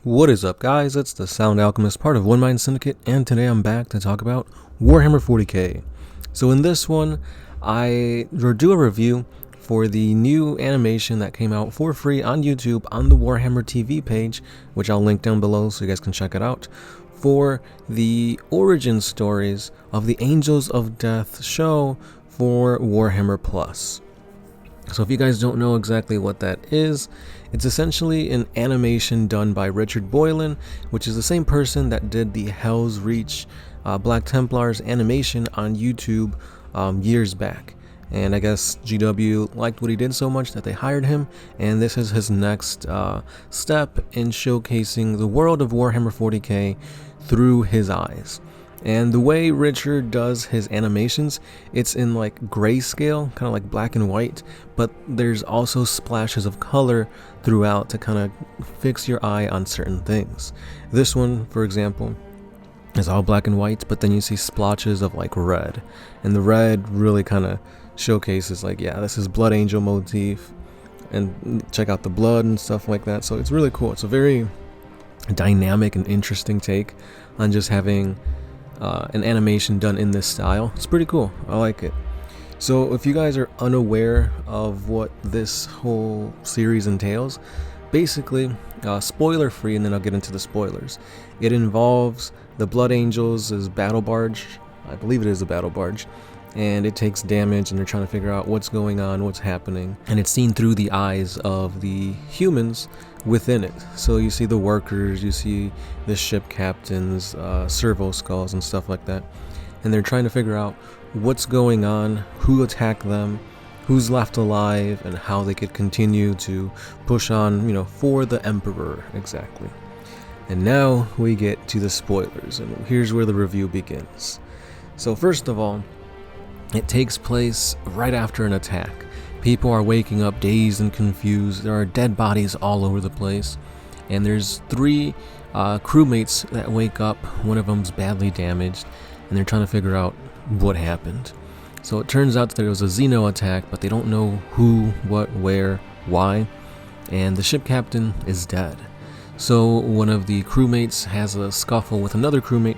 What is up, guys? It's the Sound Alchemist, part of One Mind Syndicate, and today I'm back to talk about Warhammer 40k. So in this one, I do a review for the new animation that came out for free on YouTube on the Warhammer TV page, which I'll link down below so you guys can check it out, for the origin stories of the Angels of Death show for Warhammer Plus. So if you guys don't know exactly what that is, it's essentially an animation done by Richard Boylan, which is the same person that did the Helsreach Black Templars animation on YouTube years back. And I guess GW liked what he did so much that they hired him, and this is his next step in showcasing the world of Warhammer 40k through his eyes. And the way Richard does his animations, it's in like grayscale, kind of like black and white, but there's also splashes of color throughout to kind of fix your eye on certain things. This one, for example, is all black and white, but then you see splotches of like red, and the red really kind of showcases like, yeah, this is Blood Angel motif, and check out the blood and stuff like that. So it's really cool. It's a very dynamic and interesting take on just having an animation done in this style. It's pretty cool. I like it. So if you guys are unaware of what this whole series entails, basically, spoiler free, and then I'll get into the spoilers. It involves the Blood Angels' battle barge. I believe it is a battle barge, and it takes damage, and they're trying to figure out what's going on, what's happening, and it's seen through the eyes of the humans within it. So you see the workers, you see the ship captains, servo skulls and stuff like that, and they're trying to figure out what's going on, who attacked them, who's left alive, and how they could continue to push on, for the Emperor, exactly. And now we get to the spoilers, and here's where the review begins. So first of all, it takes place right after an attack. People are waking up dazed and confused. There are dead bodies all over the place. And there's three crewmates that wake up. One of them's badly damaged, and they're trying to figure out what happened. So it turns out that there was a Xeno attack, but they don't know who, what, where, why. And the ship captain is dead. So one of the crewmates has a scuffle with another crewmate,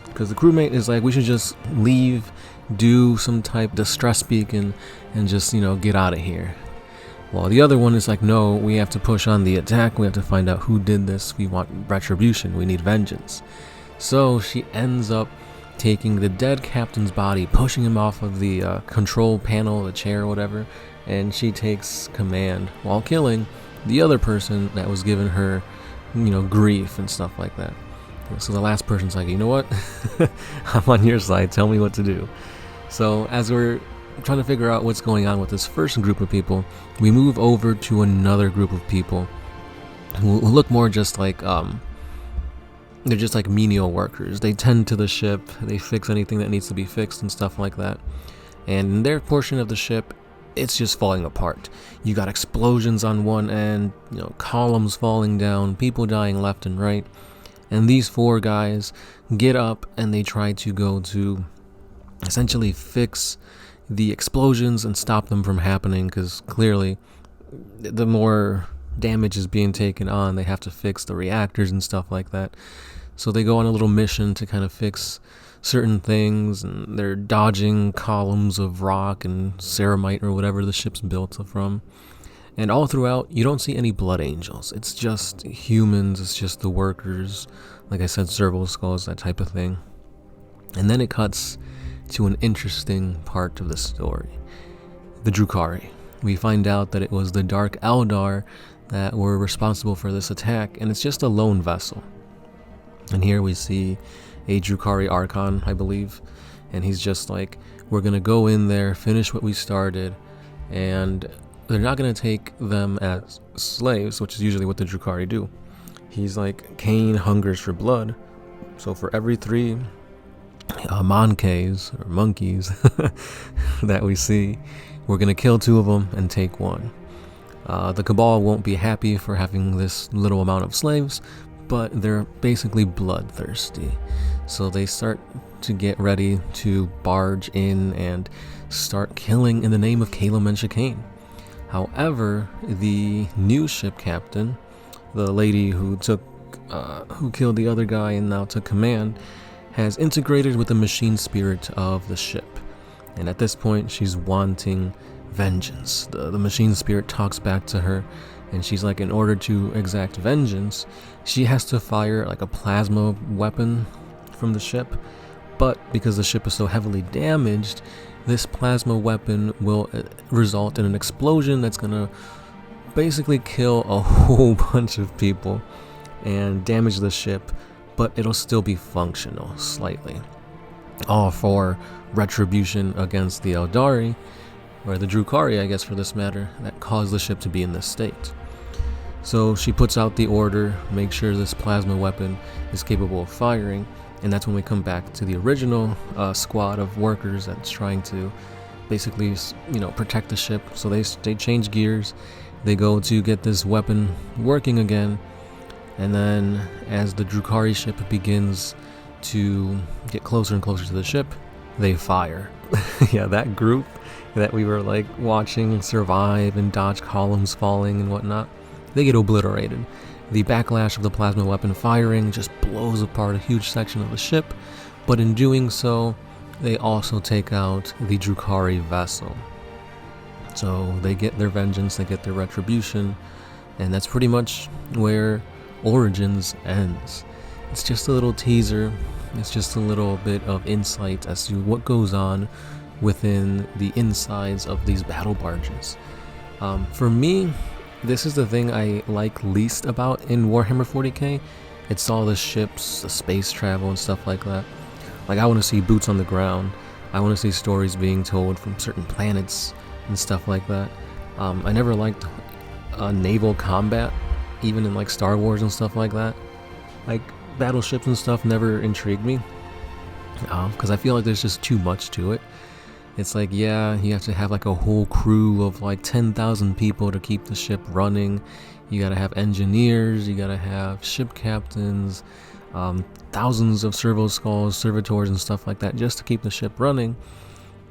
because the crewmate is like, we should just leave, do some type distress beacon, and just, get out of here. While the other one is like, no, we have to push on the attack, we have to find out who did this, we want retribution, we need vengeance. So she ends up taking the dead captain's body, pushing him off of the control panel, the chair, whatever, and she takes command while killing the other person that was giving her, grief and stuff like that. So the last person's like, you know what, I'm on your side, tell me what to do. So as we're trying to figure out what's going on with this first group of people, we move over to another group of people who look more just like, they're just like menial workers. They tend to the ship, they fix anything that needs to be fixed and stuff like that. And in their portion of the ship, it's just falling apart. You got explosions on one end, columns falling down, people dying left and right. And these four guys get up and they try to go to essentially fix the explosions and stop them from happening, because clearly the more damage is being taken on, they have to fix the reactors and stuff like that. So they go on a little mission to kind of fix certain things, and they're dodging columns of rock and ceramite or whatever the ship's built from. And all throughout, you don't see any Blood Angels. It's just humans, it's just the workers, like I said, servo skulls, that type of thing. And then it cuts to an interesting part of the story. The Drukhari. We find out that it was the Dark Eldar that were responsible for this attack, and it's just a lone vessel. And here we see a Drukhari Archon, I believe, and he's just like, we're going to go in there, finish what we started, and they're not going to take them as slaves, which is usually what the Drukhari do. He's like, Cain hungers for blood, so for every 3 monkeys or monkeys that we see, we're going to kill 2 of them and take 1. The Cabal won't be happy for having this little amount of slaves, but they're basically bloodthirsty. So they start to get ready to barge in and start killing in the name of Calum and Chicane. However, the new ship captain, the lady who took who killed the other guy and now took command, has integrated with the machine spirit of the ship. And at this point, she's wanting vengeance. The machine spirit talks back to her, and she's like, in order to exact vengeance, she has to fire like a plasma weapon from the ship. But because the ship is so heavily damaged, this plasma weapon will result in an explosion that's gonna basically kill a whole bunch of people and damage the ship, but it'll still be functional slightly. All for retribution against the Eldari, or the Drukhari, I guess for this matter, that caused the ship to be in this state. So she puts out the order, makes sure this plasma weapon is capable of firing, and that's when we come back to the original squad of workers that's trying to basically, protect the ship. So they change gears, they go to get this weapon working again, and then as the Drukhari ship begins to get closer and closer to the ship, they fire. Yeah, that group that we were like watching survive and dodge columns falling and whatnot, they get obliterated. The backlash of the plasma weapon firing just blows apart a huge section of the ship, but in doing so, they also take out the Drukhari vessel. So they get their vengeance, they get their retribution, and that's pretty much where Origins ends. It's just a little teaser, it's just a little bit of insight as to what goes on within the insides of these battle barges. For me, this is the thing I like least about in Warhammer 40k. It's all the ships, the space travel and stuff like that. Like, I want to see boots on the ground. I want to see stories being told from certain planets and stuff like that. I never liked naval combat, even in like Star Wars and stuff like that. Like, battleships and stuff never intrigued me, because I feel like there's just too much to it. It's like, yeah, you have to have like a whole crew of like 10,000 people to keep the ship running. You gotta have engineers, you gotta have ship captains, thousands of servo skulls, servitors and stuff like that just to keep the ship running.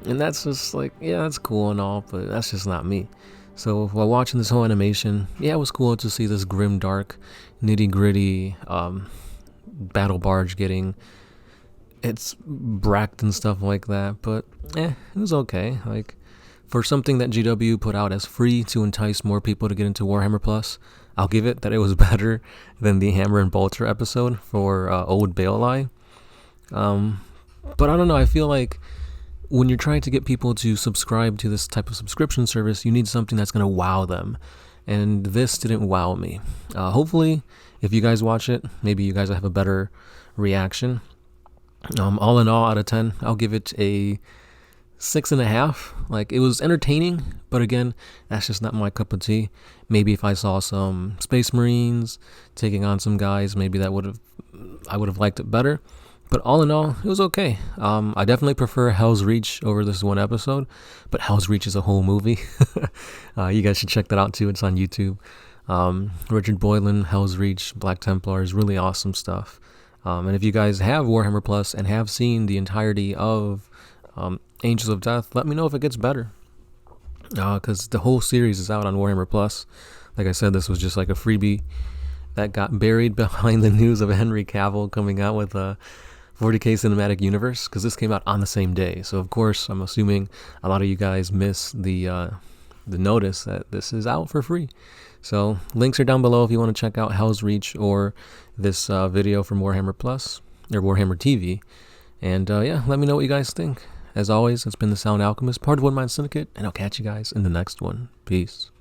And that's just like, yeah, that's cool and all, but that's just not me. So while watching this whole animation, yeah, it was cool to see this grim, dark, nitty-gritty battle barge getting its bracked and stuff like that, but it was okay. Like, for something that GW put out as free to entice more people to get into Warhammer Plus, I'll give it that it was better than the Hammer and Bolter episode for Old Baelai. But I don't know, I feel like when you're trying to get people to subscribe to this type of subscription service, you need something that's going to wow them. And this didn't wow me. Hopefully, if you guys watch it, maybe you guys will have a better reaction. All in all, out of 10, I'll give it a 6.5. Like, it was entertaining, but again, that's just not my cup of tea. Maybe if I saw some Space Marines taking on some guys, maybe I would have liked it better. But all in all, it was okay. I definitely prefer Helsreach over this one episode, but Helsreach is a whole movie. You guys should check that out too. It's on YouTube. Richard Boylan, Helsreach, Black Templars, really awesome stuff. And if you guys have Warhammer Plus and have seen the entirety of Angels of Death, let me know if it gets better. Because the whole series is out on Warhammer Plus. Like I said, this was just like a freebie that got buried behind the news of Henry Cavill coming out with a 40k cinematic universe, because this came out on the same day. So of course, I'm assuming a lot of you guys missed the notice that this is out for free. So links are down below if you want to check out Helsreach or this video from Warhammer Plus or Warhammer TV. And yeah, let me know what you guys think. As always, it's been the Sound Alchemist, part of One Mind Syndicate, and I'll catch you guys in the next one. Peace.